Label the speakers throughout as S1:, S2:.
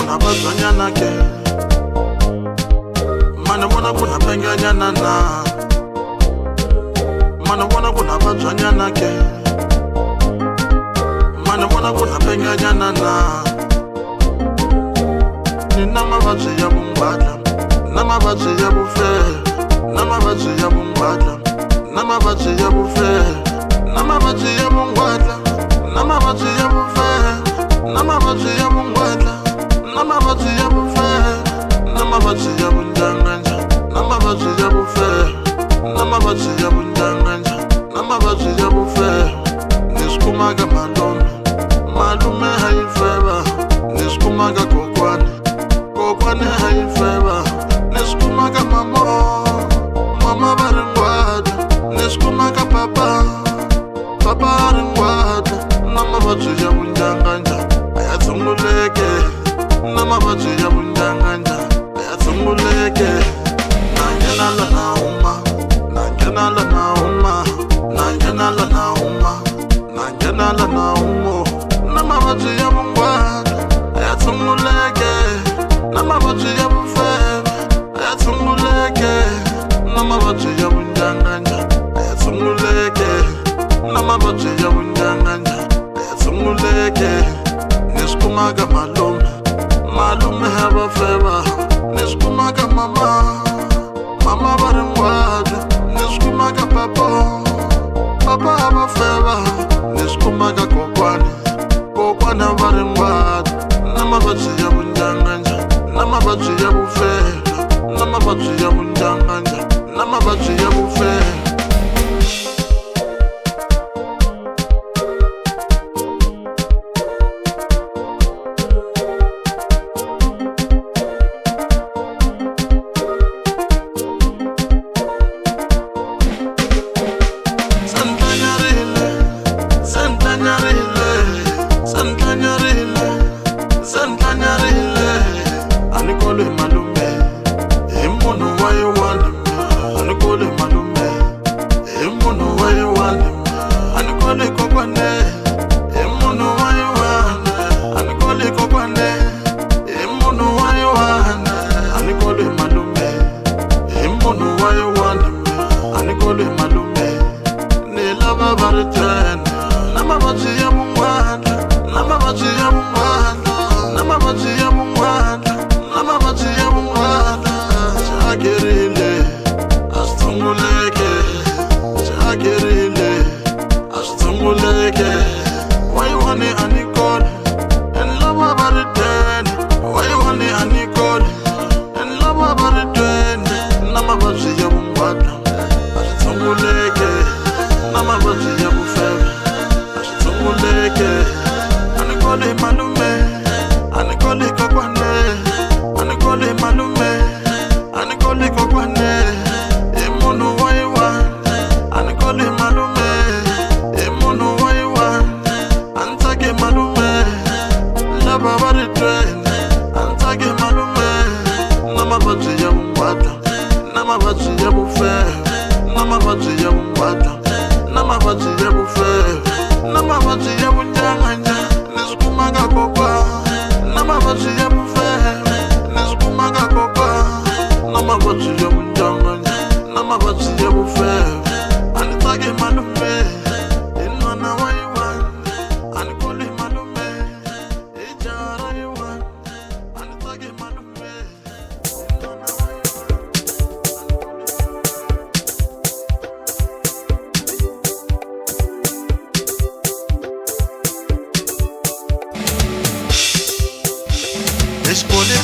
S1: kuna bazanyana ke Mana bona kuna penganyana na Mana bona kuna bazanyana ke Mana bona kuna penganyana na Nina mavazi ya bumbadla Na mavazi ya bufe Na mavazi ya bumbadla Na mavazi ya bufe Na mavazi ya bumbadla Na mavazi ya bufe Na mavazi ya bumbadla Na mavazi ya bufe Na mavazi ya bunjanganja Na mavazi ya bufe Na mavazi ya bunjanganja Na mavazi ya bufe Niskumaga malume Malume haifeba Niskumaga kokwane Kokwane haifeba Niskumaga mama Mama barengwada Niskumaga papa Papa barengwada Na mavazi ya bunjanganja Ayatsunguleke Na mavazi ya bunjanganja Ayatsunguleke Nangenala na uma Nangenala na uma Nangenala na uma Nangenala na umo Na mavazi ya bungwada Ayatsunguleke Na mavazi ya bufebe Ayatsunguleke Na mavazi ya bunjanganja Ayatsunguleke Na mavazi ya bunjanganja Ayatsunguleke Niskumaga malume Malume habafeba Niskumaga mama Mama barengwada Niskumaga papa Papa habafeba Niskumaga kokwane Kokwane barengwada Na mavazi ya bunjanganja Na mavazi ya bufeba Na mavazi ya bunjanganja Na mavazi ya bufeba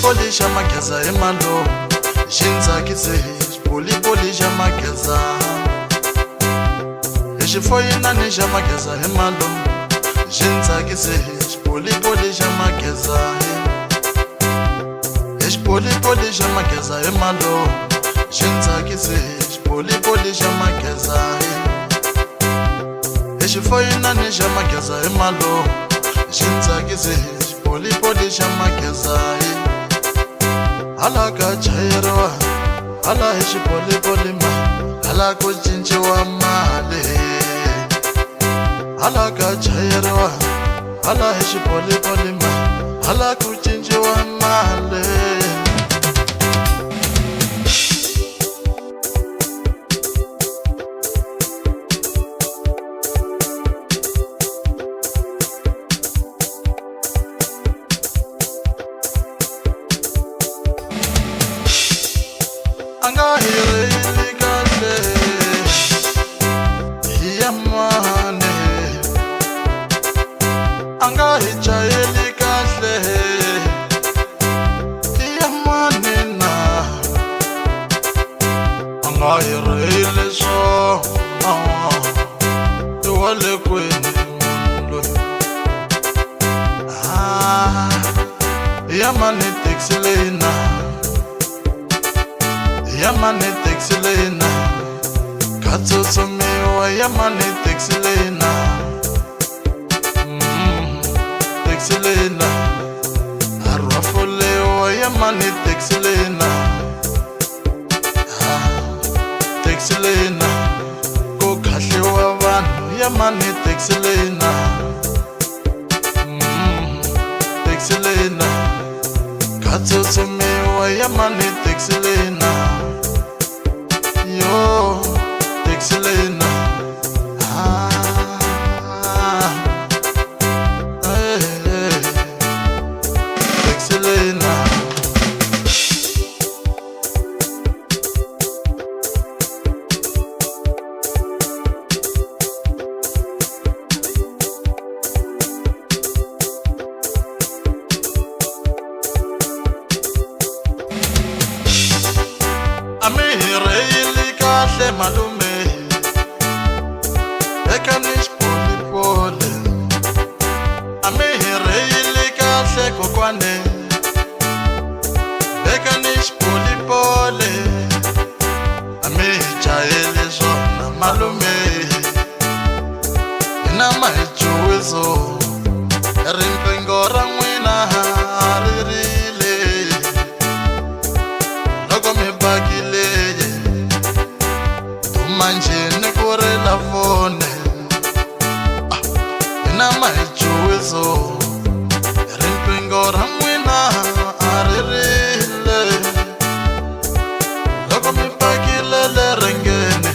S1: Poli shamageza emalo Shinza kise Poli shamageza Eshifoyina ne shamageza emalo Shinza kise Poli shamageza Poli shamageza emalo Shinza kise Poli shamageza Eshifoyina ne shamageza emalo Shinza kise Poli shamageza Alaka chayerwa Ala ishi poli ma Ala kuchinchiwa male Alaka chayerwa Ala ishi poli ma Ala kuchinchiwa male male anga hireli kahle ya mane anga hichayeli kahle ya mane na anga hireli so wale kweni mulo ya mane texelena ya mane texelena katsotsomiwa ya mane texelena texelena arwafolewa ya mane texelena texelena ko khahlewa vanhu ya mane texelena texelena katsotsomiwa ya mane texelena yo texelena texelena amihireli kahle malume ekanish polipole amihireli kahle kokwane ekanish polipole amihijayeli zona malume ina mahijuwizo rinqingo ra n'wina ririle loko mi bakile manje ni korela fone ina mahijuwizo rinqingo ra n'wina ririle loko mi bakile le rengene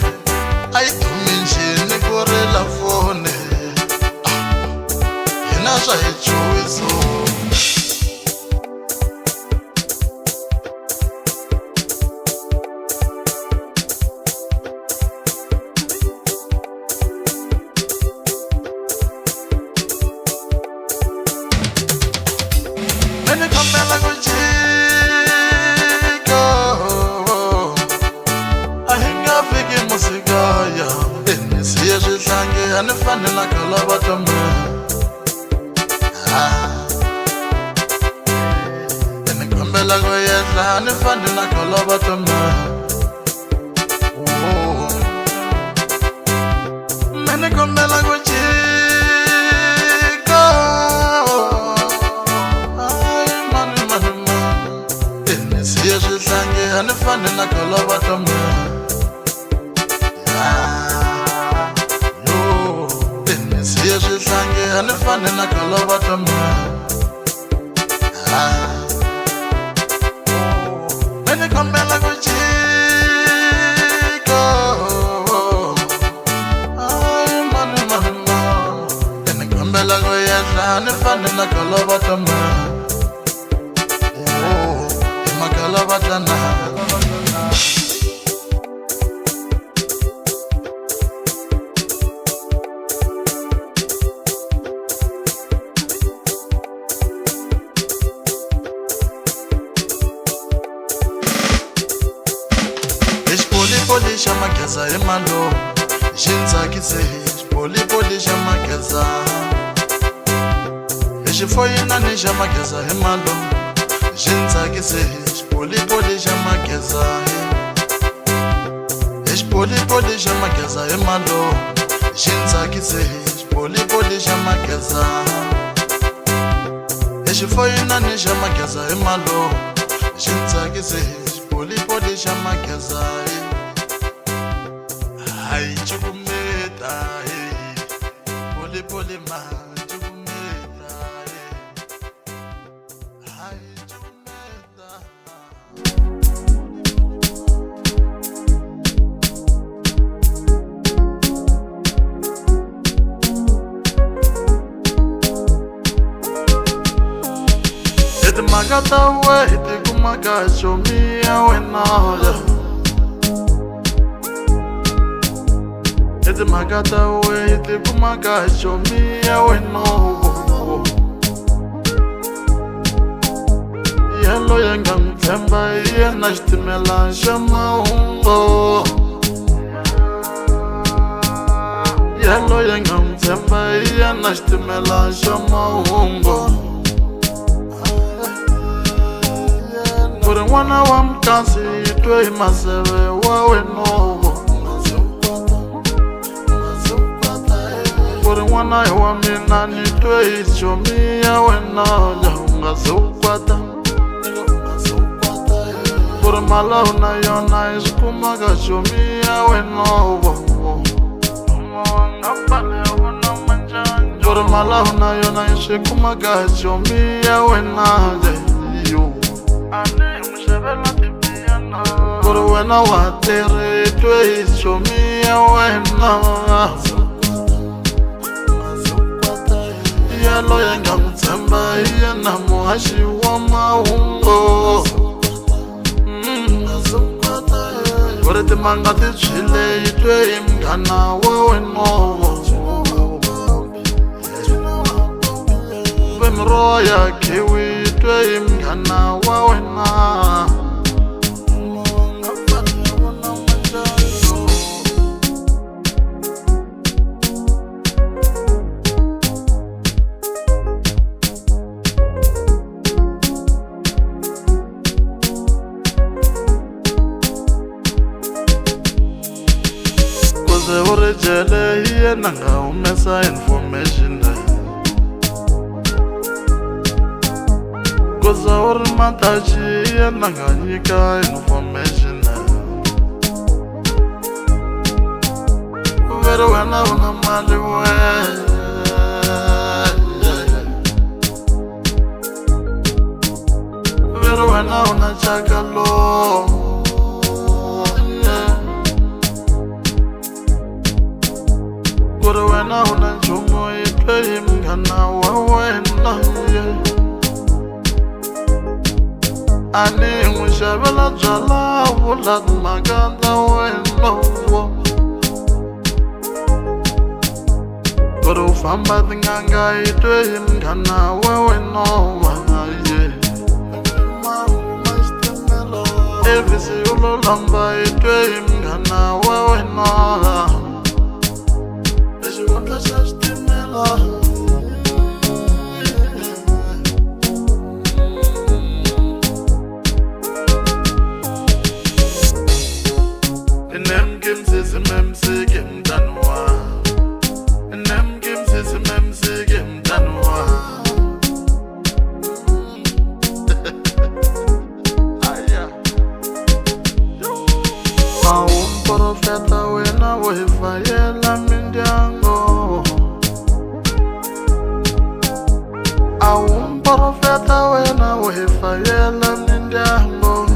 S1: ayi tumi njhini korela fone ina swa hijuwizo Mene kombela kuchika ahinga fiki musigaya enisiye swihlange ani fanela kala vatome mene kombela kuyehla ani fanela kala vatome mene kombela kuchika enisiye swihlange ani fanela kala vatome enisiye swihlange ani fanela kala vatome mene kombela kuchika mene kombela kuyehla ani fanela kala vatome makala vatana Poli xa mageza hi malo xi ntsakise poli xa mageza hi xifoyinani xa mageza hi malo xi ntsakise poli xa mageza hi xipoli xa mageza hi malo xi ntsakise poli xa mageza hi xifoyinani xa mageza hi malo xi ntsakise poli xa mageza Hai chukumeta poli ma chukumeta hai chukumeta Eti magata we iti kumaga chomia we na. Eti magata we iti kumaga chomia we no. Yellow young temba yena shtimela shama umbo. Yellow young temba yena shtimela shama umbo. Kuri mwana wa mkasi itwe masebe wawe novo. Kuri mwana wa mina nitwe ichomi yawe naja ungazukwata. Kuri mala unayona iskumaga chomi yawe novo. Kuri mala unayona iskumaga chomi yawe naja yo. Kuri wena watere twe ichomi yawe na. Yellow young temba yena muhashi wa maungo. Kuri timanga tichile itwe imgana wawe novo. Bemro ya kiwi itwe imgana wawe na. Ore jele hiye nanga umesa information. Koza ore mataji hiye nanga nyika information. Vero wena una mali we. Vero wena una chakalo. Kuri wena una nchumu itwe imgana wawena. Ani ngushavela jala vulat maganda wena. Kuri ufamba tinganga itwe imgana wawena. Evisi ululamba itwe imgana wawena. Profeta wena wefayela mindyango. Profeta wena wefayela mindyango.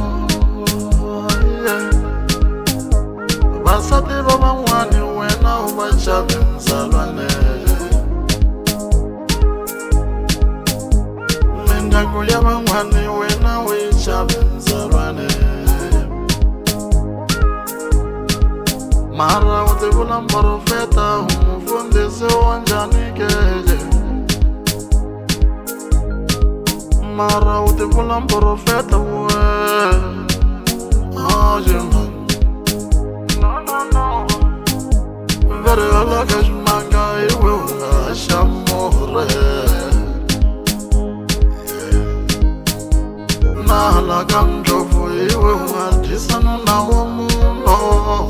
S1: Basati baba mwani wena ubachabe mzalwane. Mindyango ya mwani wena wechabe mzalwane. Mara utebula mprofeta umufundisi wanjani keje. Mara utebula mprofeta we. Ajima. No. Vere ala kashmanga iwe unga shamore. Nahala kamjofu iwe unga disanu na wamuno.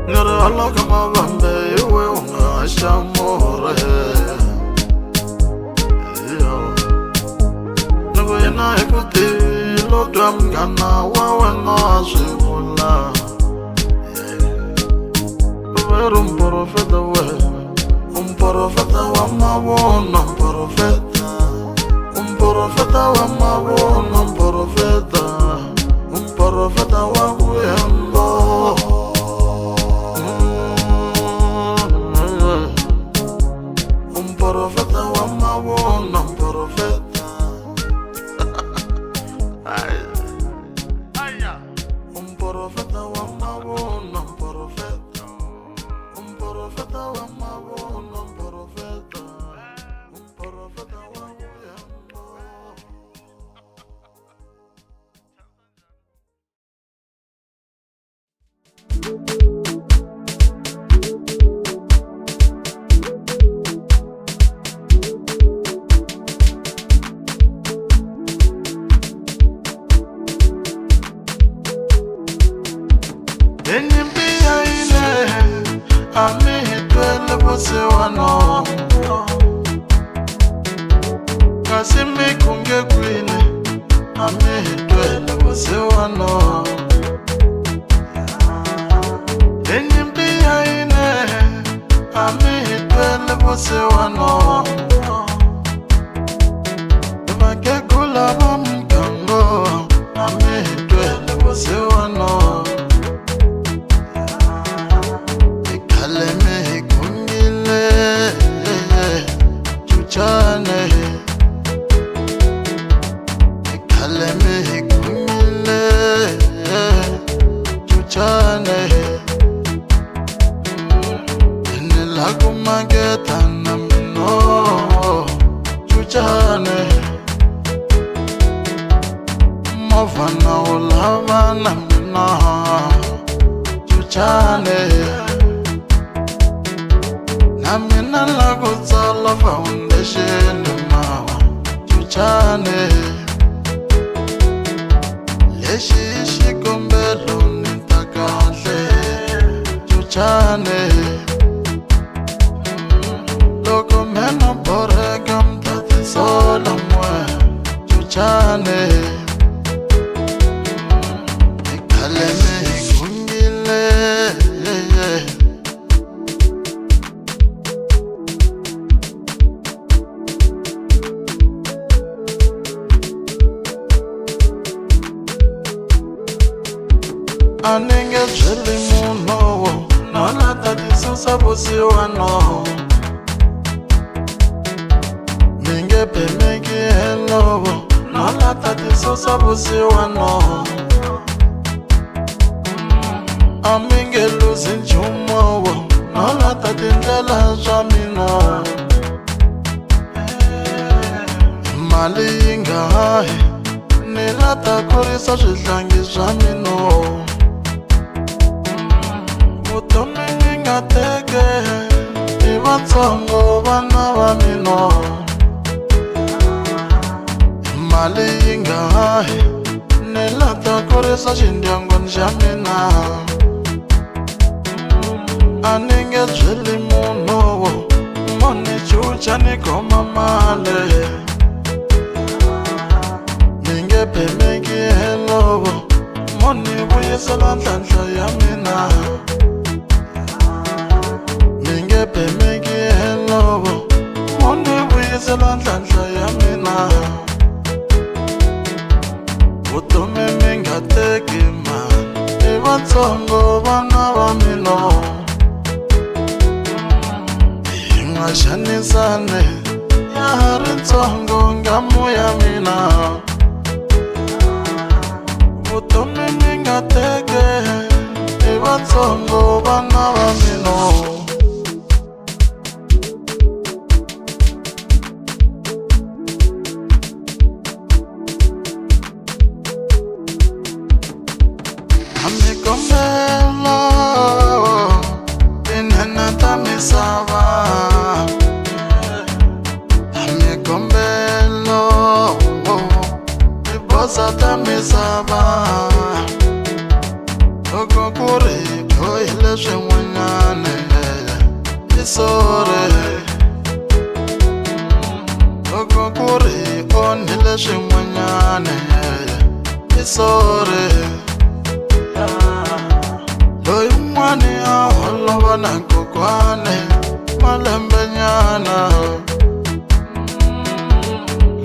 S1: Nere ala kama bambe iwe unga shamore. Nugu yena ekuti lodwa mgana wawe na shivula. Veru mprofeta we. Mprofeta wa mabona mprofeta. Mprofeta wa mabona mprofeta. Mprofeta wa kuyembo. Mprofeta wa mabona un profeta. Un profeta wa mabuno, un profeta. Un profeta wa mabuno, un profeta. Un profeta wa Enyimbiya ile amihitwele bose wano Kasimi kunge kwine amihitwele bose wano Enyimbiya ile amihitwele bose wano Makekula bamgango amihitwele bose wano Mavana ulavana mina chuchane na mina lakutsala foundation mawa chuchane lexi xikombelo ni ta kahle chuchane loko mena boreka mtatisola mwe chuchane Aninge jeli muno Nona tati susa busi wano Minge pe megi hello Nona tati susa busi wano Aminge lusin chumo Nona tati ndela jamino Mali inga hai Nilata kurisa shidlangi jamino Utomini ngateke Ivatsongo vana va mino Mali inga hai Nilata kurisa shindyangu njamina Aninge jeli muno Moni chucha nikoma male Minge pemeki hello Moni buyisela nhlanhla ya mina Minge pemeki hello Moni buyisela nhlanhla ya mina Vutomi mingateki man Ivatsongo vana va mino Ingashanisane ya hari ntsongo ngamu ya mina Vutomi mingateke Ivatsongo vana va mino Amikombelo Inena tamisava Amikombelo Ibosa tamisava Oko kuri Oile shemwanyane Isore Oko kuri Onile shemwanyane Isore Loyumwani aholo na kokwane malembe nyana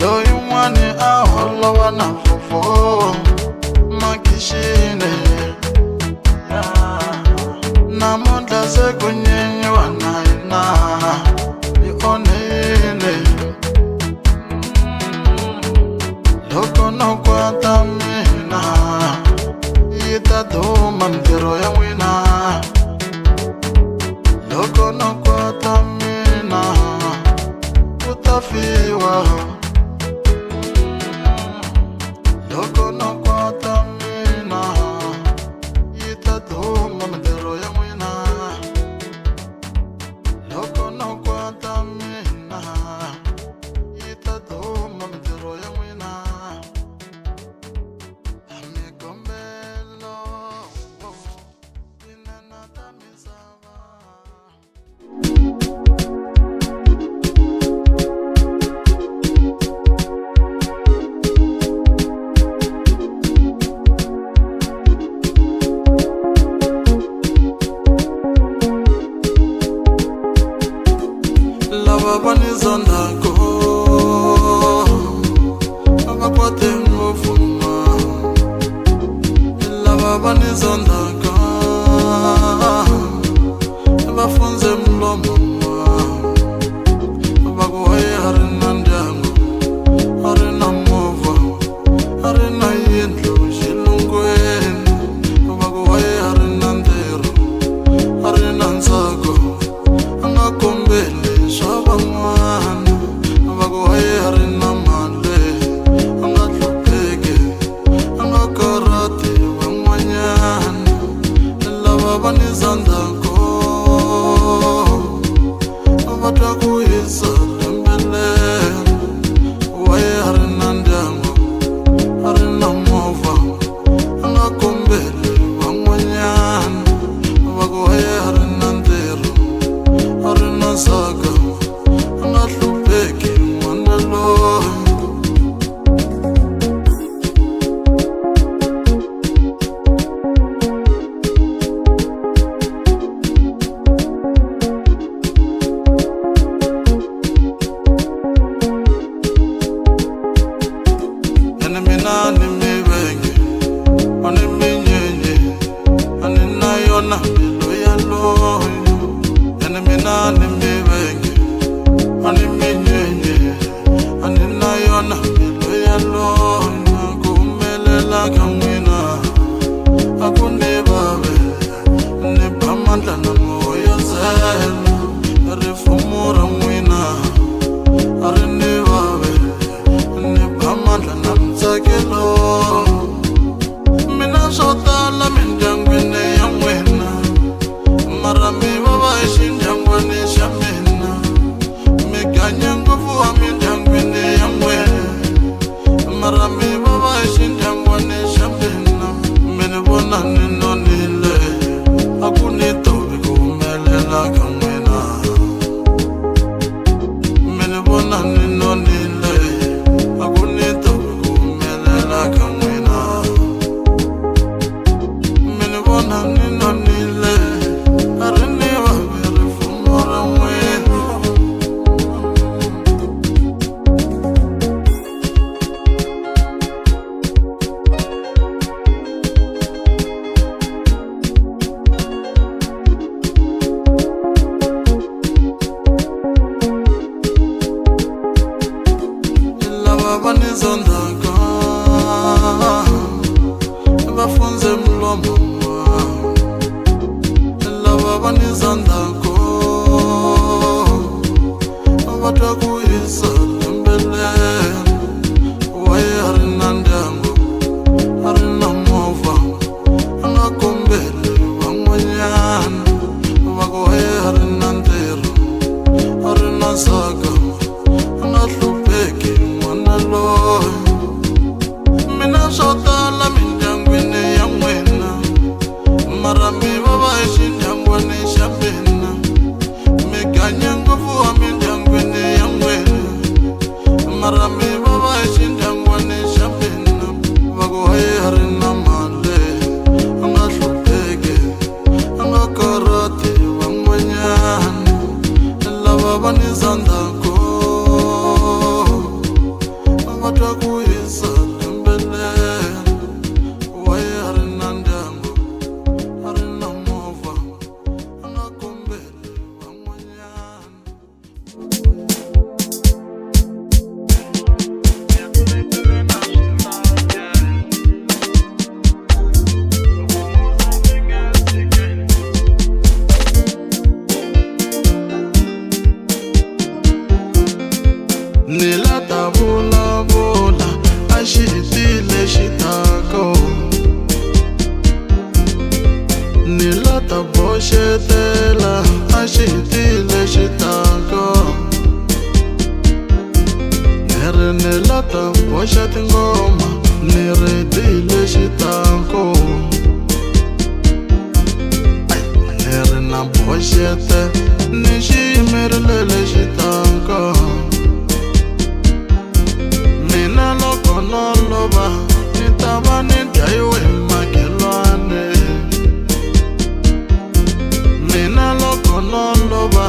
S1: Loyumwani aholo na fofo makishine Namonda se kunyenye wanaina Ionene lava vanizondaka vafunze mlomo lava vanizondako vatwa kuyisa lembele waye ari na ndyangu ari na movha anga kombeli van'wanyana vako waye ari na ntirho ari na saka anga hlupheki n'wana loyi mina swo tala mindyangwini ya n'wina mara mi va va exindyangwini xa mina mi ganya ngopfu wa mindyangwini ya n'wina mara mi va va exindyangwini xa mina vako waye ari na mali anga hlupheki anga karati van'wanyana lava va ni zandzako vatwa ku hisa lembele waye ari na ndyangu ari na movha anga kombeli van'wanyana ni la ta vulavula a xi hetile xitako ni la ta boxetela a xi hetile xitako ni la ta boxa tingoma ni hetile xitako ni ri na boxete ni xi yimerile xitako mina loko no lova ni ta va ni dlayiwe hi makhelwane mina loko no lova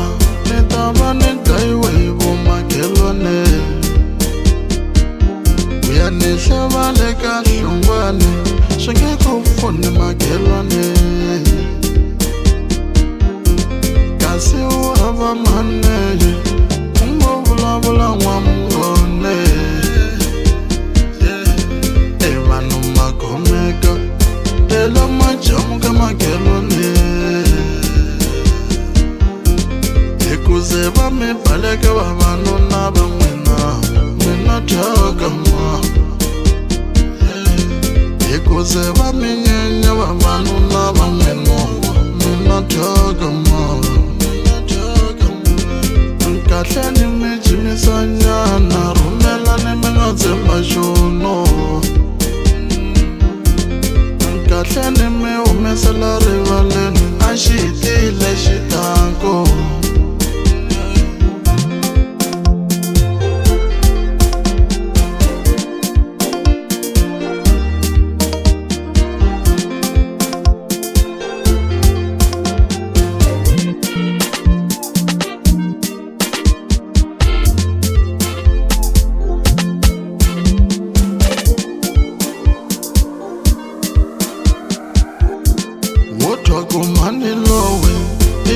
S1: ni ta va ni dlayiwe hi vomakhelwane ku ya ni hleva le ka hlungwane swi nge ku pfuni makhelwane kasi u hava maneye u ngo vulavula n'wamngone vanhu magomeka ela majamu ka makhelwane hikuze va mi baleka vavanuna va n'wina mina thyaka ma hikuze va mi nyenya vavanuna va n'wina mina thyaka ma kahle ni mi jimisanyana rhumelani mi nga tshemba xono kahle ni mi humesela rivaleni a xi hetile xitako kumani lowe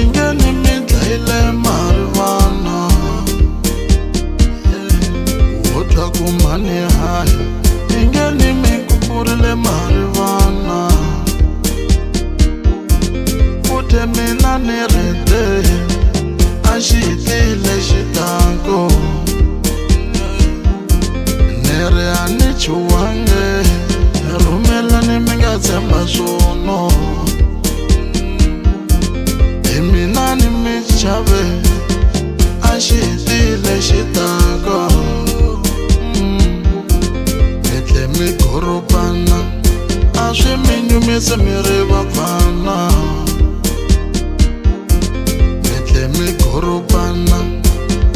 S1: ingeni mi dlayile marivana wotwa kumani hayi ingeni mi kupurile marivana futhi mina ni rete a xi hetile xitako ni ri a ni chuwange rhumelani mi nga tshemba swono mina ni mi chave a xi hetile xitako mi tle mi gorobana a swi mi nyumisi mi ri vafana mi tle mi gorobana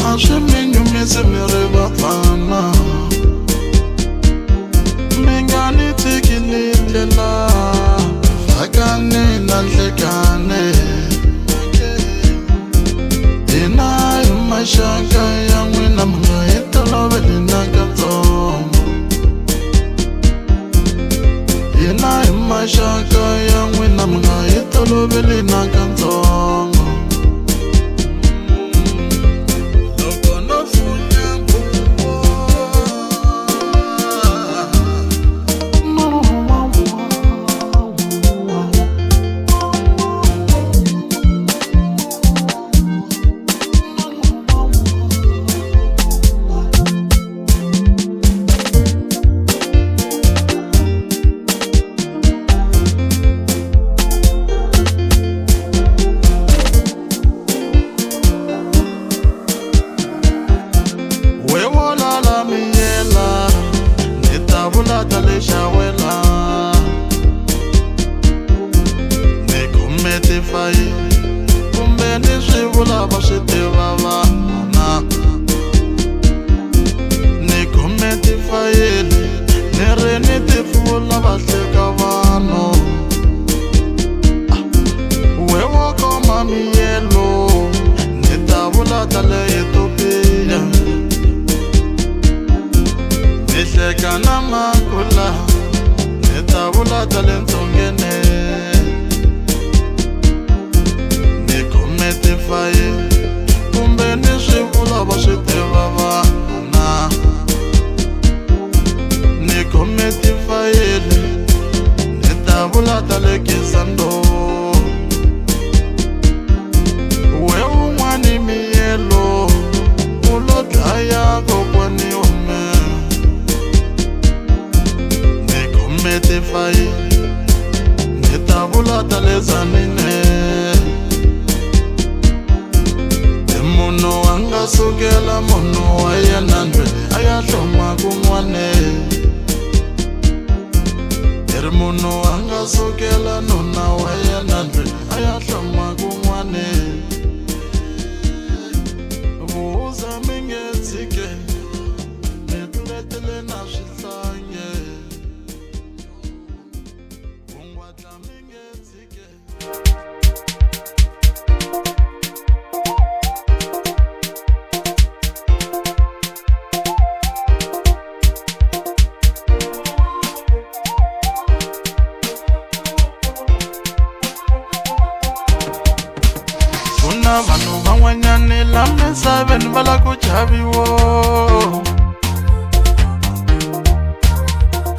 S1: a swi mi nyumisi mi ri vafana mi nga ni tshiki ni tlela vhakani na nhlekani hina hi maxaka ya n'wina mi nga hi toloveli na katsongo hina hi maxaka ya n'wina mi nga hi toloveli na katsongo loko no funya hlula va hleka vanhu we wo khoma miyelo ni ta vula ta le Ethiopia ni hleka na makula ni ta vula ta le Ntsongeni ni khome tifaye kumbe ni swi vula va swi tiva vana ni khome tifayele ni ta vula ta le Kisando we un'wani miyelo u lo dlaya kokwani wa me ni khome tifayele ni ta vula ta le Tzaneen munhu a nga sukela munhu wa yena ndlwini a ya hloma kun'wane ri munhu a nga sukela nuna wa yena ndlwini a ya hloma kun'wane vuza mi nge tshike mi tletele na swihlange vungwatla mi nge tshike kuna vanhu van'wanyani la misaveni va la ku chaviwa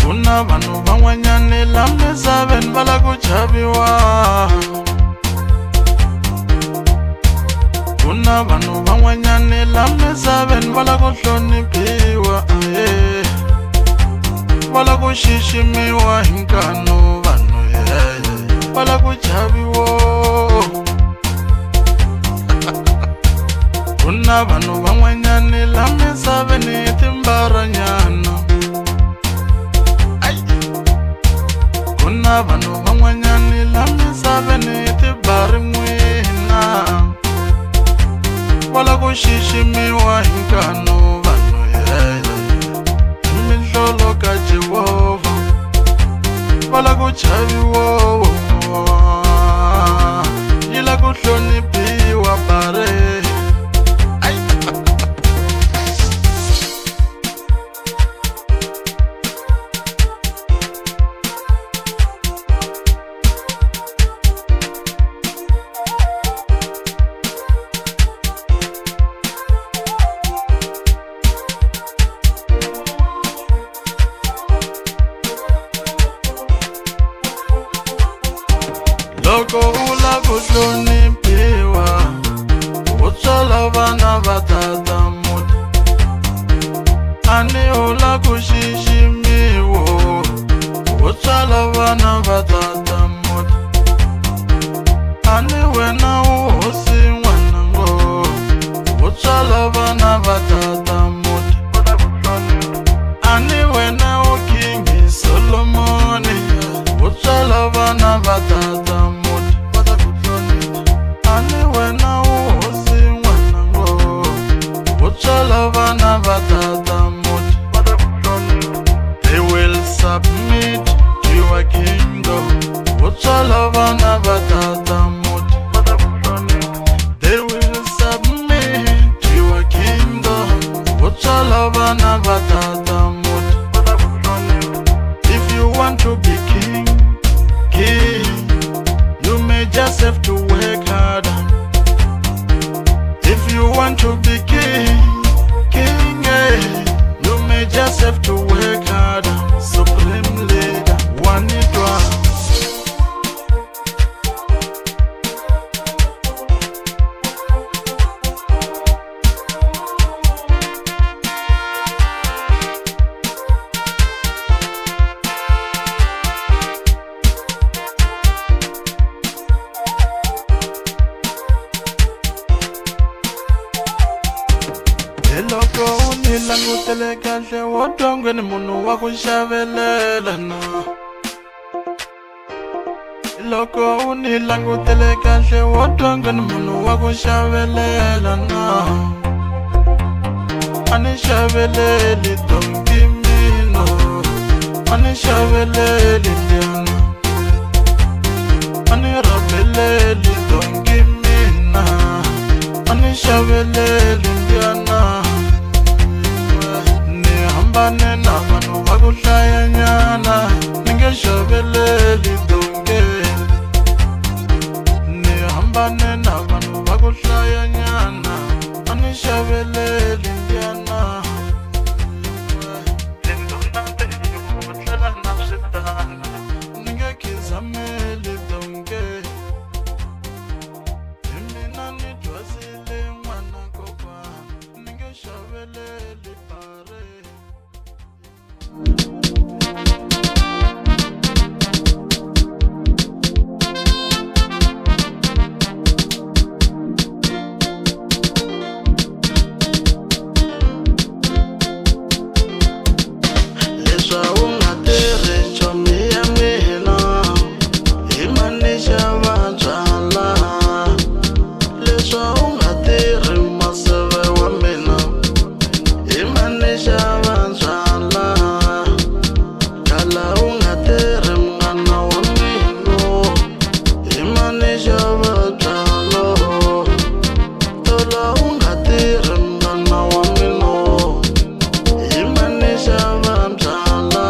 S1: kuna vanhu van'wanyani la misaveni va la ku chaviwa kuna vanhu van'wanyani la misaveni va la ku hloniphiwa va la ku xiximiwa hi nkanu vanhu va la ku chaviwa kuna vanhu van'wanyani la misaveni timbaranyana kuna vanhu van'wanyani la misaveni tibari n'wina va la ku xiximiwa hi nkanu vanhu hi mihlolo ka Jehovha va la ku chaviwa yi la ku hloniphiwa bare loko u la ku hloniphiwa u tswala vana va tata muti ani u la ku xiximiwa u tswala vana va tata muti ani wena u hosi n'wanango u tswala vana va tata muti ani wena u Kingi Solomoni u tswala vana va tata they will submit to your kingdom. They will submit to your kingdom. If you want to be king, you may just have to work harder. If you want to be king, you may just have to work harder. Supreme leader, wanitwa loko u ni langutele kahle wo twa ni munhu wa ku xavelela na loko u ni langutele kahle wo twa ni munhu wa ku xavelela na a ni xaveleli donkimino a ni xaveleli xaveleli Indiana, a ni rabeleli dongi mina, a ni xaveleli Indiana. Ni hambane na vanhu va ku hlayanyana, ni nge xaveleli donge. Ni hambane na vanhu va ku hlayanyana, a ni xaveleli Indiana. Tindhuna teyin'we tlela na switana, ni nge khizameli donge. Hi mina ni dyondzile n'wana kokwana, ni nge xaveleli pare. Leswa u nga tirhi nchomi ya mina, hi mani xava byala. Leswa u nga tirhi maseve wa mina, hi mani xava byala. Kala u nga tirhi munghana wa mina, hi mani xava byala. Tola u nga tirhi munghana wa mina, hi mani xava byala.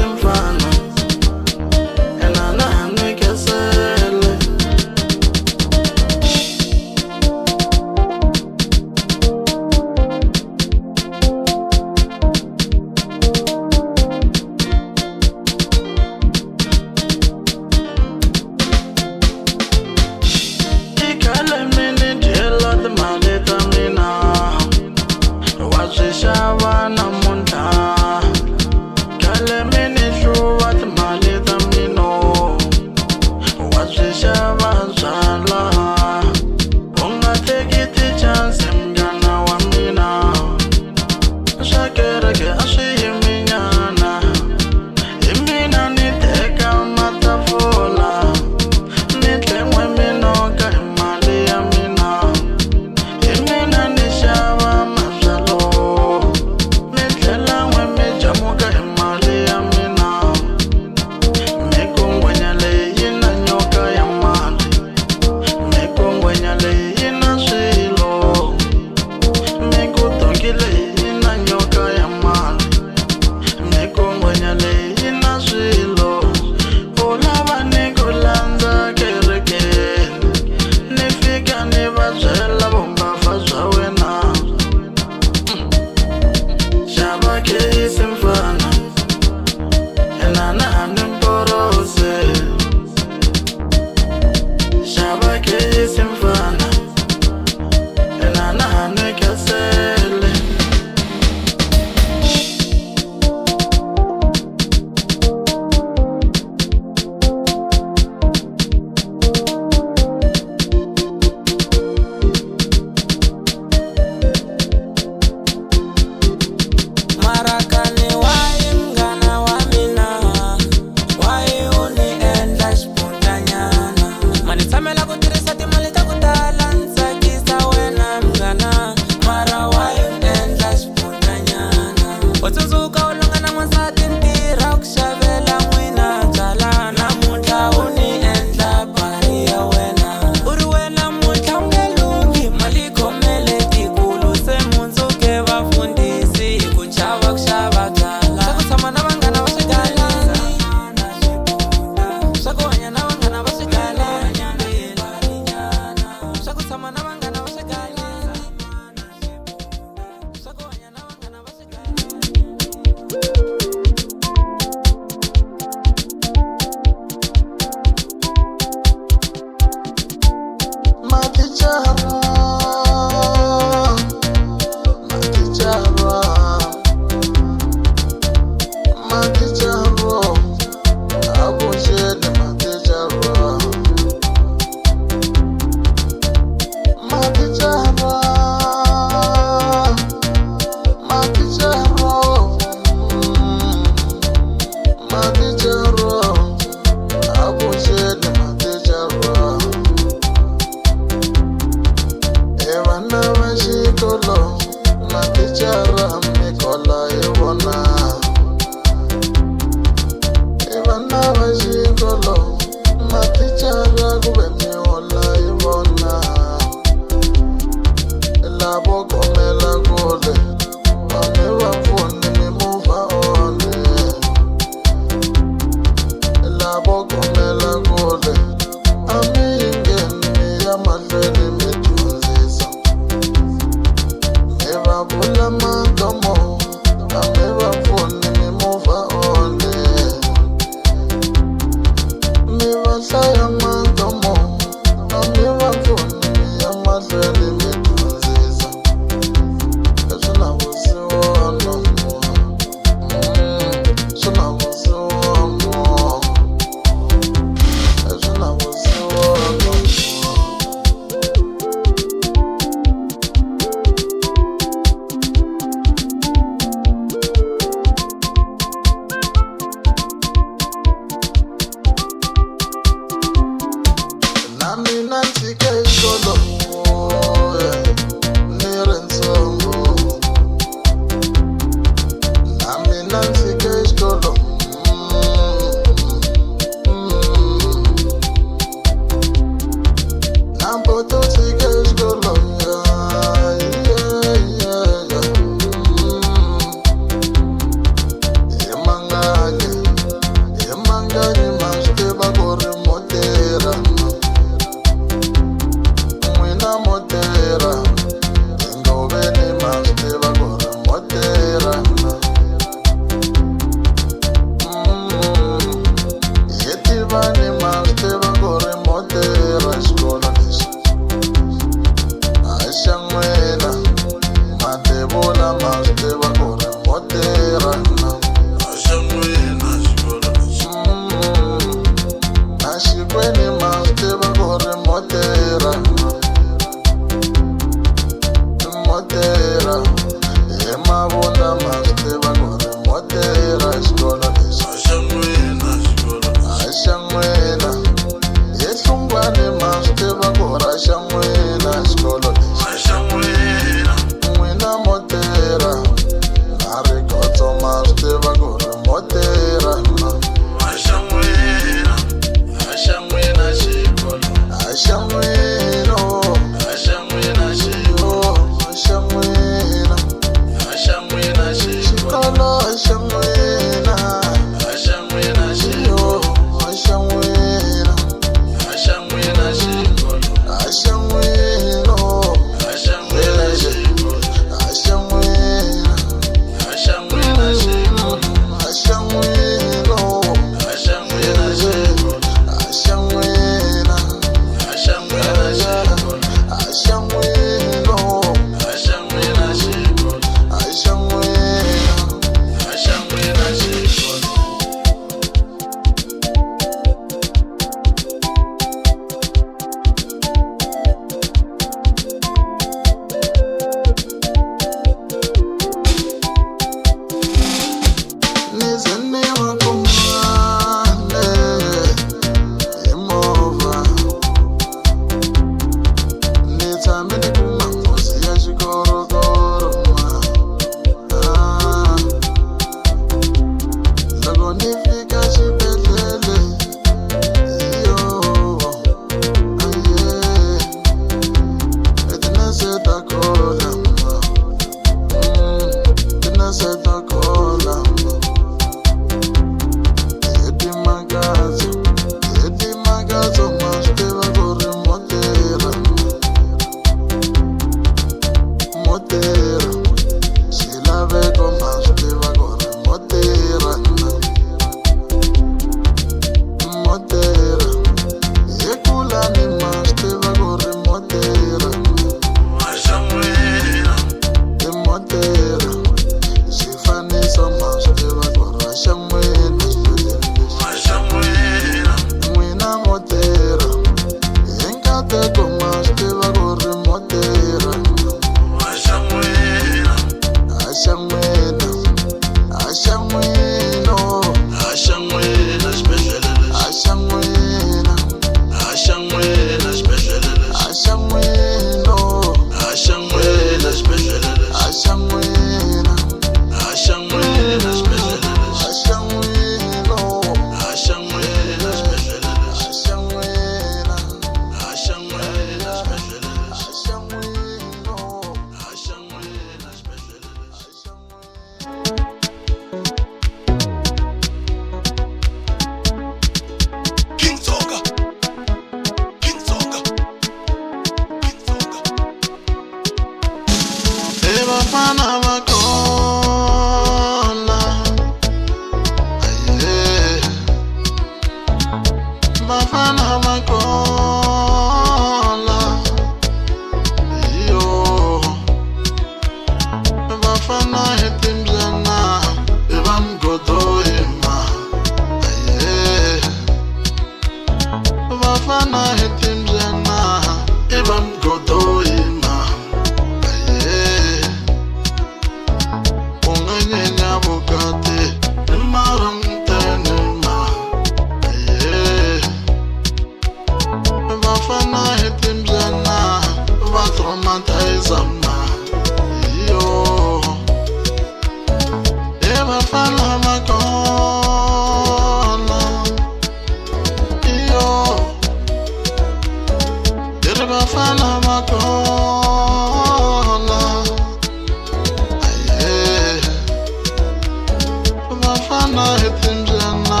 S1: hitimbyana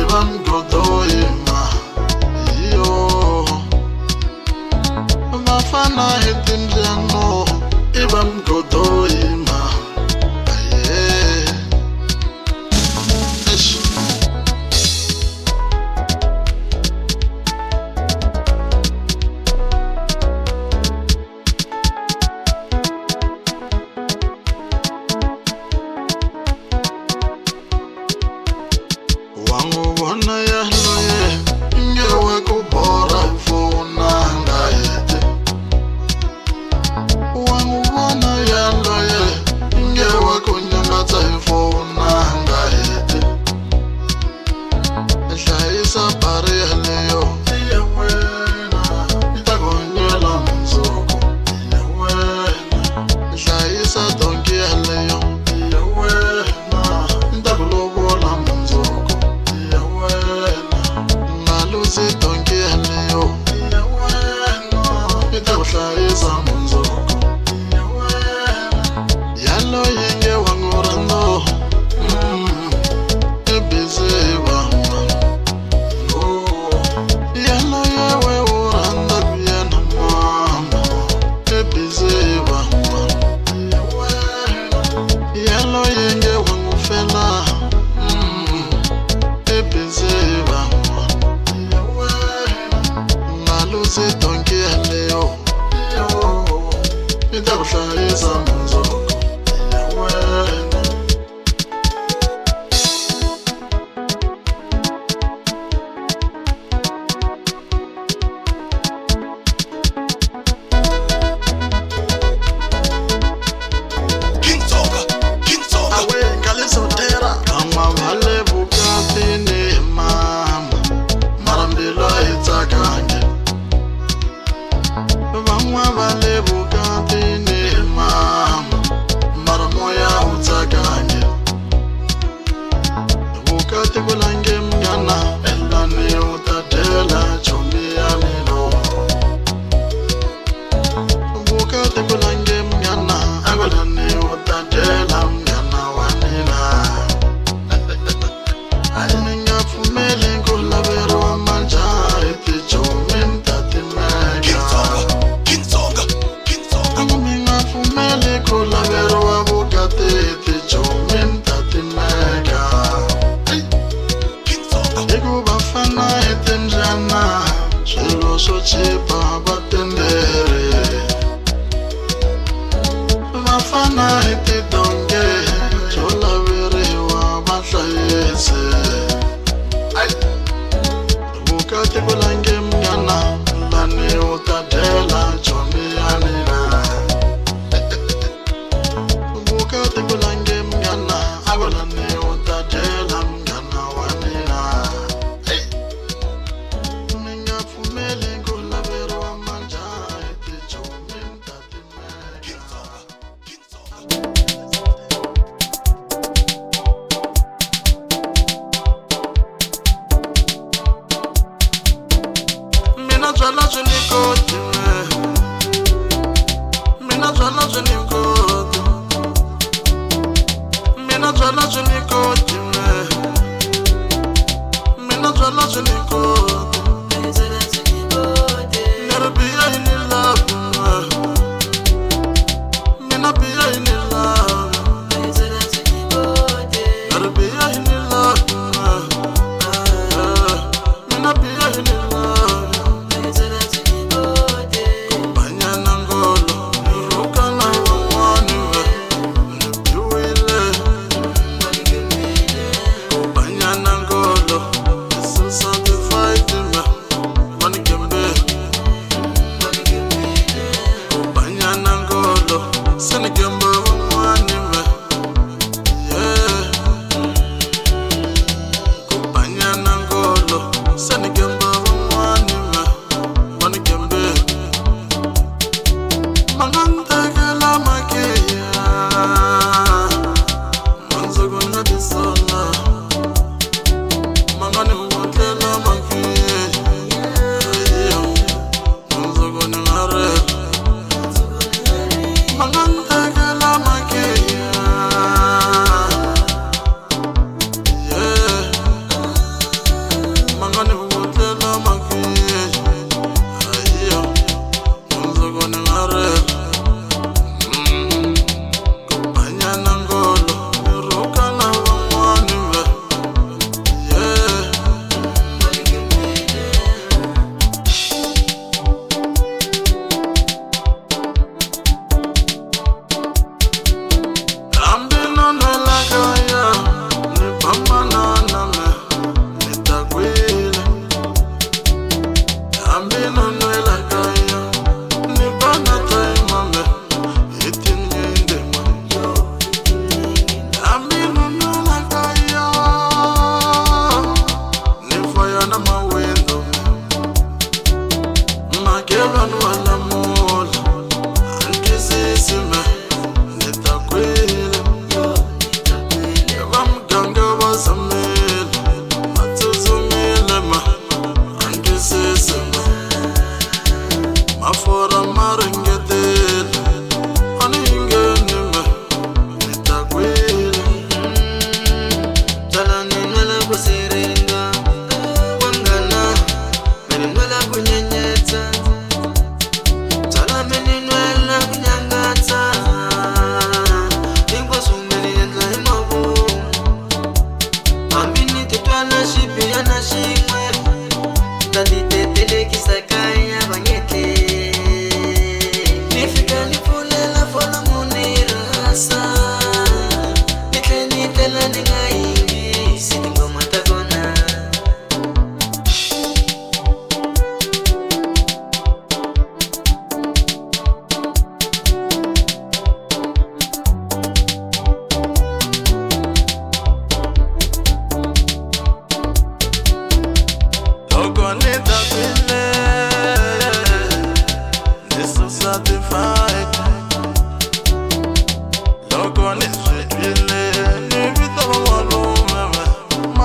S1: iva mgodoyima iyo vafana hitimbyano iva mgodoyima aye wangubona yahloye ngewe kubora ufuna ngayete wangubona yahloye ngewe kunyangatsa ifuna ngayete hlayisa pari yaleyo iya wena itakonyela mundzuku iya wena hlayisa donki yaleyo iya wena itakulovola mundzuku iya wena ngalusi donki yaleyo iya wena itakuhlayisa mundzuku iya wena yaloye nge wangurando ebiziva yaloye we uranda kuyena mama ebiziva iya wena yaloye nge wangufela ebiziva iya wena ngalusi donki yaleyo itakuhlayisa mundzuku iya wena
S2: King Soga,
S1: awe ngalisotera kama vale vukatini mama marambilo itsakange vamwe vale vukatini mama maramoya utsakange vukati kulange mnyana elani utadela chomi ya mino vukati kulange mnyana akulani utadela mnyana wanina ayiningafumeli nkulaverwa manjari tichomi mtatimeka
S2: King Soga,
S1: ayiningafumeli nkulaverwa vukati tichomi mtatimeka
S2: King Soga,
S1: ikuvafana hitimbyana swilo swo chipa vatendere vafana hi tidonge swo laveriwa vahlayise vukati kulange mnyana lani u ta dyela chomi ya nina vukati kulange mnyana akulani u ta dyela mnyana wa nina ningafumeli nkulaveriwa manjari tichomi mtatimeka
S2: King Soga.
S1: mina byala byi ni koti mina byala byi ni koti mina byala byi ni koti mina byala byi ni koti neri biya yi ni lavi mina biya yi ni lavi neri biya yi ni lavi mina biya yi ni lavi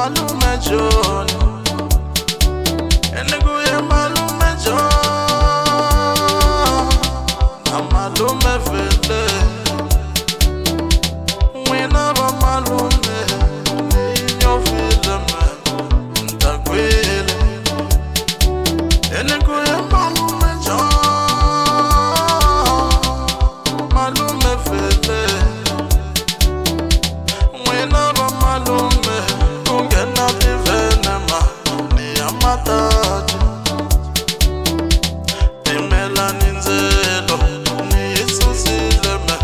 S1: malume John, enekuye malume John, na malume Vele, wena ba malume, ninyo Vele me, ntakwile, enekuye malume John, malume Vele, wena ba malume, kungena vivene ma, ni amatati, timela ninzelo, ni isusile me,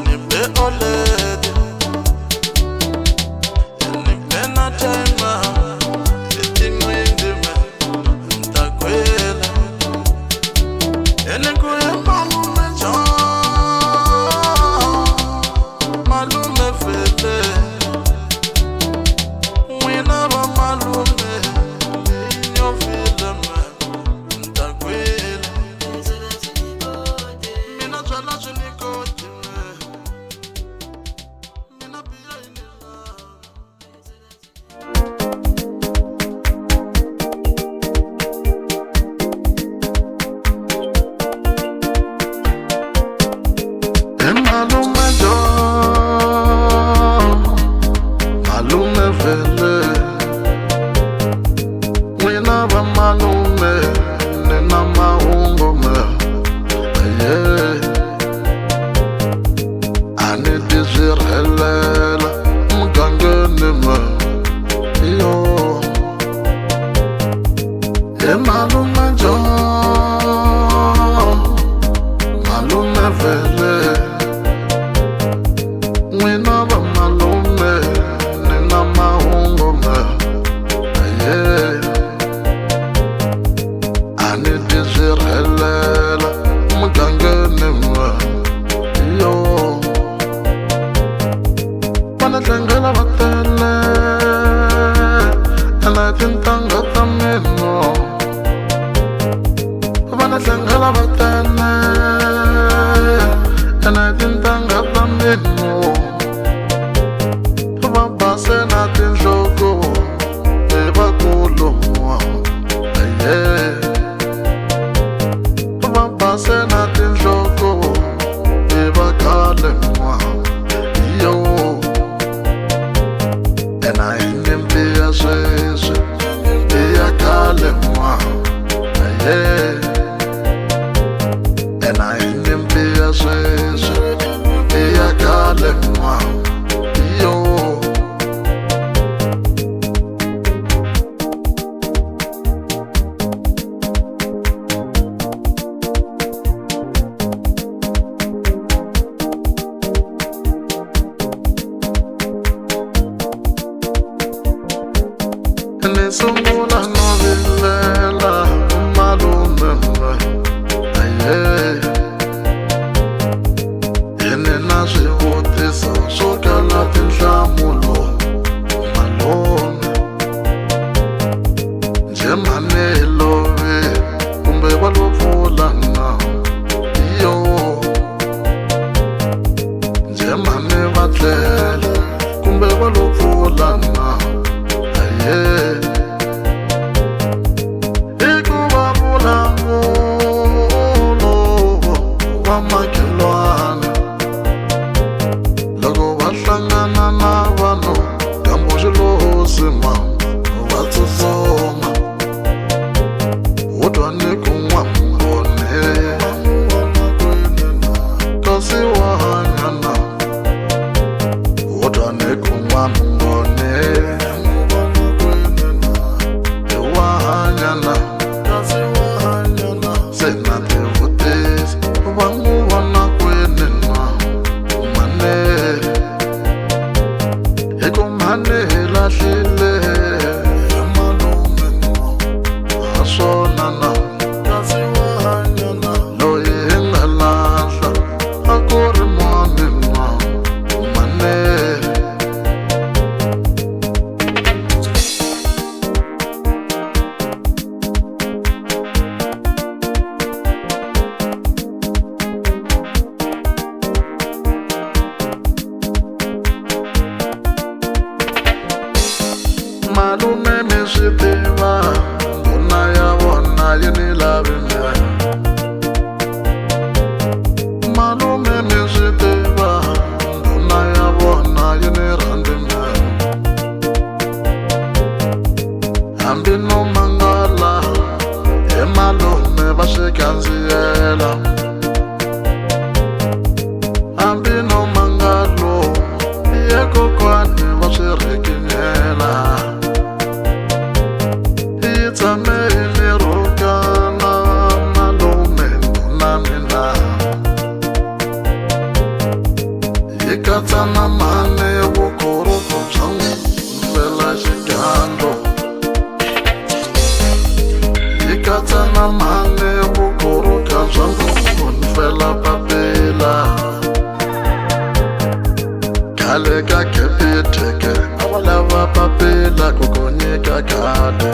S1: ni be olede, ni be na tema, itinwindi me, ntakwile, enekuye malume John, malume Vele, wena ba malume, ninyo Vele me, ntakwile, mina twala chunikoti me, mina pia inila. Malume John, malume Vele, wena ba malume, nina mahungu me, ani tisirhelela mugangeni me, yo, malume John, malume Vele, wena ba malume, nina mahungu me, ani tisirhelela mugangeni me, yo, vana tlangela va tele, ena tintangha ta mina, vana tlangela va tele, ena tintangha ta mina, va base na tinhloko hi vakulu, va base na tinhloko hi vakhale, yo, ena hi nyimpi ya sweswi i ya khale, ena hi nyimpi ya sweswi i ya khale, yo. Nisungula no vilela malume me, yini na swivutiso swo kala tinhlamulo malume, njemane hi love kumbe va lo pfula na, yo, njemane va tlele kumbe va lo pfula na, hikuva vulavulo va makhelwana, loko va hlangana na vanhu dyambu xi lo sima va tsutsuma, malume mi swi tiva ndhuna ya vona yi ni lavi mina. Malume mi swi tiva ndhuna ya vona yi ni rhandzi mina. Hambi no mangala he malume va swi kandziyela. Hambi no mangalo ye kokwani va swi rikinyela. Yi tshame hi ni rhukana malume ndhuna mina. Yi katsa na mhani vukorhoko bya n'wi ndlela xigandlo. Yi katsa na mhani vukorhoko bya n'wi ndlela papila. Khale ka Capitec a va lava papila ku ku nyika khadi.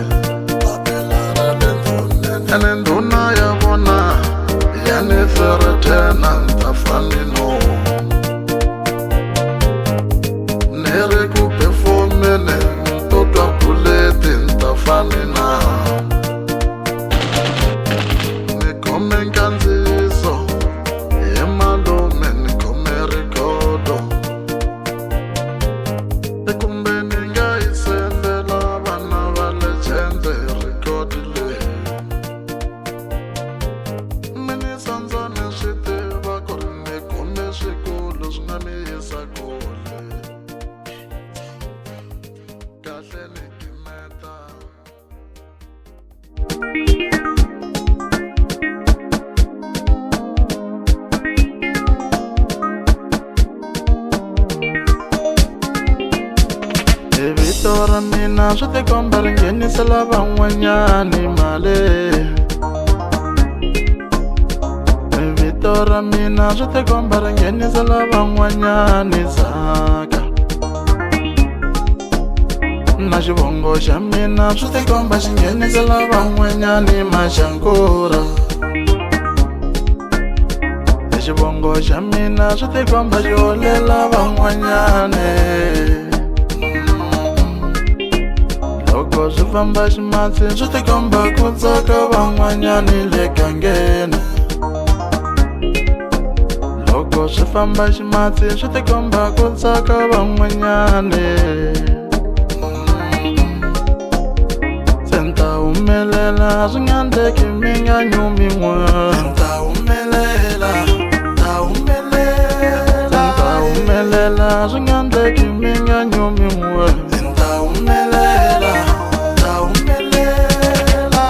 S1: Ene ndhuna ya vona ya ni feretena nta fani no. Ni ri ku pefomeni to twa buleti nta fani na. Ni khome nkandziyiso hi malume ni khome rikodo. Kumbe ni nga yi sendela vana va legend rikodi leyi. Mini sandza ni swi tiva ku ri ni khome swikulu swi nga ni yisa kule. Kahle ni gimeta. Vito ra mina swi tikomba ri nghenisela van'wanyani mali. Vito ra mina swi tikomba ri nghenisela van'wanyani zaka. Na xivongo xa mina swi tikomba xi nghenisela van'wanyani maxankura. Hi xivongo xa mina swi tikomba xi holela van'wanyani. Loko swi famba ximatsi swi tikomba ku tsaka van'wanyani le gangeni. Loko swi famba ximatsi swi tikomba ku tsaka van'wanyani. Se ni ta humelela swi nga endleki mi nga nyumi n'we. Ta humelela, ta humelela, ta humelela swi nga endleki mi nga nyumi n'we. Ta humelela, ta humelela.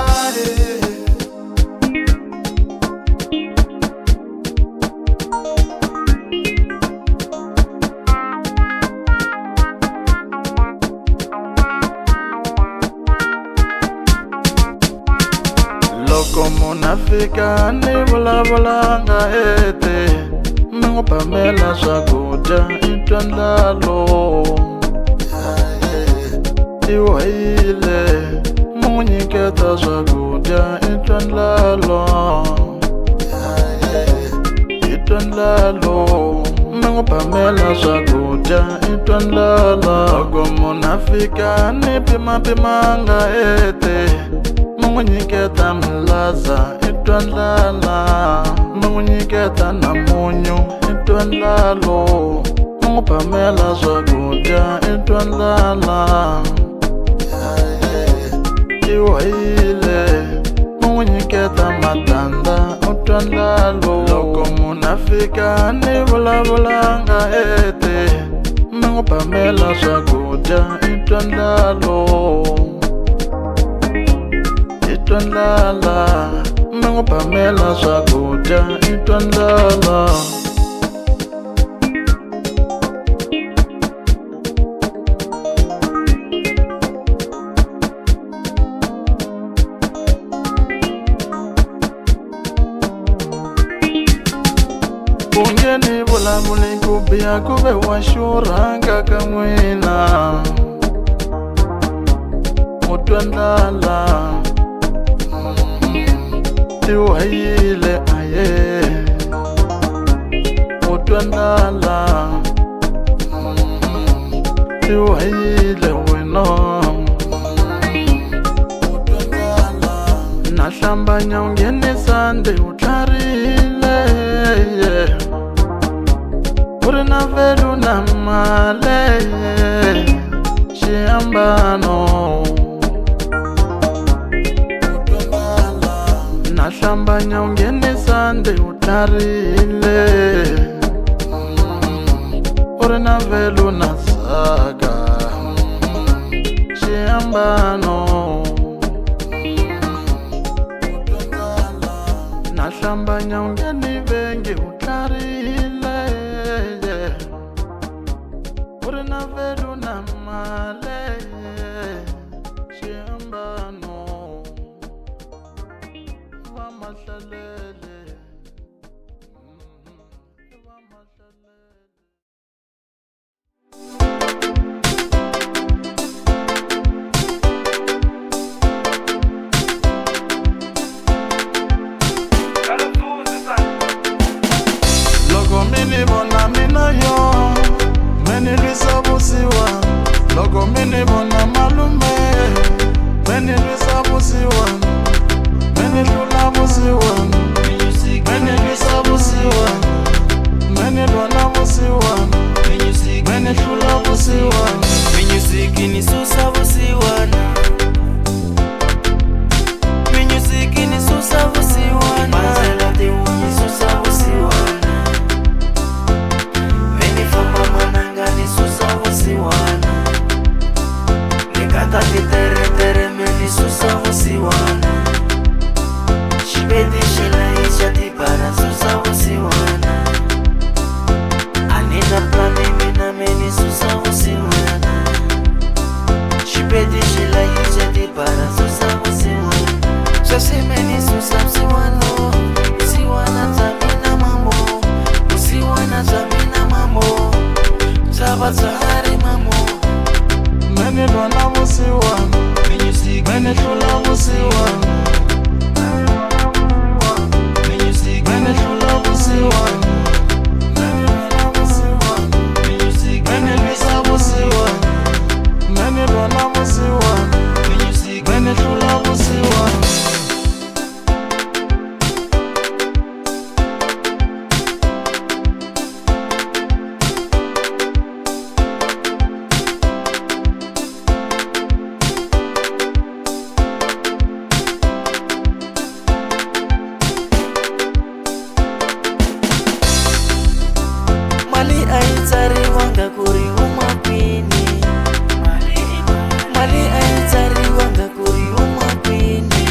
S1: Loko munhu a fika ni vulavulanga ete mi n'wi phamela swakudya i twa ndlalo. I wayile mi n'wi nyiketa swakudya i twa ndlalo. I twa ndlalo mi n'wi phamela swakudya i twa ndlala. Loko munhu a fika ni pimapimanga ete mi n'wi nyiketa milaza i twa ndlala. Mi n'wi nyiketa na munyu i twa ndlalo. Mi n'wi phamela swakudya i twa ndlala. I wayile mi n'wi nyiketa matandza u twa ndlalo. Loko munhu a fika ni vulavulanga ete mi n'wi phamela swakudya i twa ndlalo. I twa ndlala mi n'wi phamela swakudya i twa ndlala. Ku nge ni vulavuli ku biha ku ve wa xurhanga ka n'wina. U twa ndlala ti wayile aye. U twa ndlala ti wayile wena. hlambanya ungenisande utlarile uri na velu na male xiambano na hlambanya ungenisande utlarile uri na velu na saka xiambano na hlambanya ungenivengi utlarile uri na velu na male xiambano va mahlalele va mahlalele. Loko mini bona mina yo meni lwisa vusiwa loko mini bona malume meni lwisa vusiwa meni hlula vusiwa meni lwisa vusiwa meni lwana vusiwa meni hlula vusiwa
S3: Minyusiki ni susa vusiwana Minyusiki ni susa vusiwana Manzela te unyi susa vusiwana Meni famba mananga ni susa vusiwana Nikata ti tere tere meni susa vusiwana Shibedi shila isha ti para susa vusiwana Anina plani mina meni susa vusiwana Shibedi shila isha ti para susa vusiwana Shase meni susa vusiwana Vusiwana zamina mamo Vusiwana zamina mamo Zaba zahari mamo
S1: meni lwana vusiwa meni hlula vusiwa meni hlula vusiwa meni lwana vusiwa meni lwisa vusiwa meni lwana vusiwa meni hlula vusiwa
S3: Mali aitsariwanga kuri umakwini Mali aitsariwanga kuri umakwini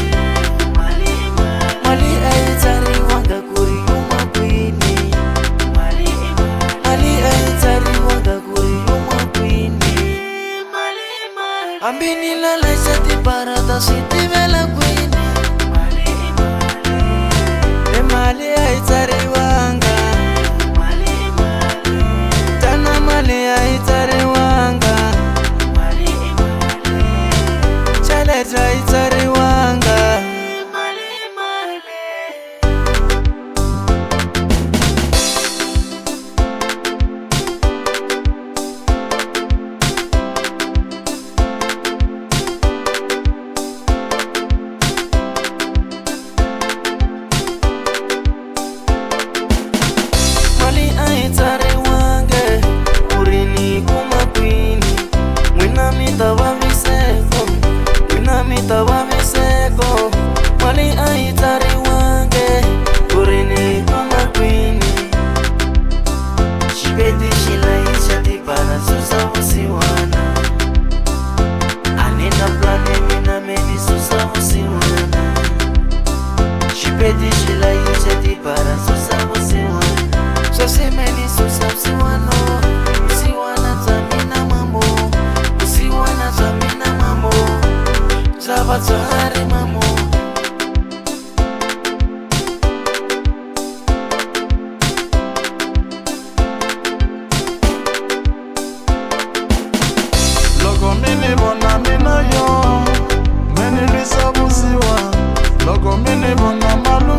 S3: Mali aitsariwanga kuri umakwini Mali aitsariwanga kuri umakwini Ambini lalaisha ti parada sitivela kwini Mali aitsariwanga Tana mali aitsariwanga Chaleta aitsariwanga Mali aitsariwanga Urini umakwini Mwina mitava miseko Mwina mitava miseko Mali aitsariwanga Urini umakwini Shibedi shila isha ti para susa vusiwana Anina plane mina meni susa vusiwana Shibedi shila isha ti para susa vusiwana Shase meni susa vusiwana Vusiwana zamina mamo Vusiwana zamina mamo Zaba zahari mamo
S1: loko mini bona mina yo meni lwisa vusiwa loko mini bona malume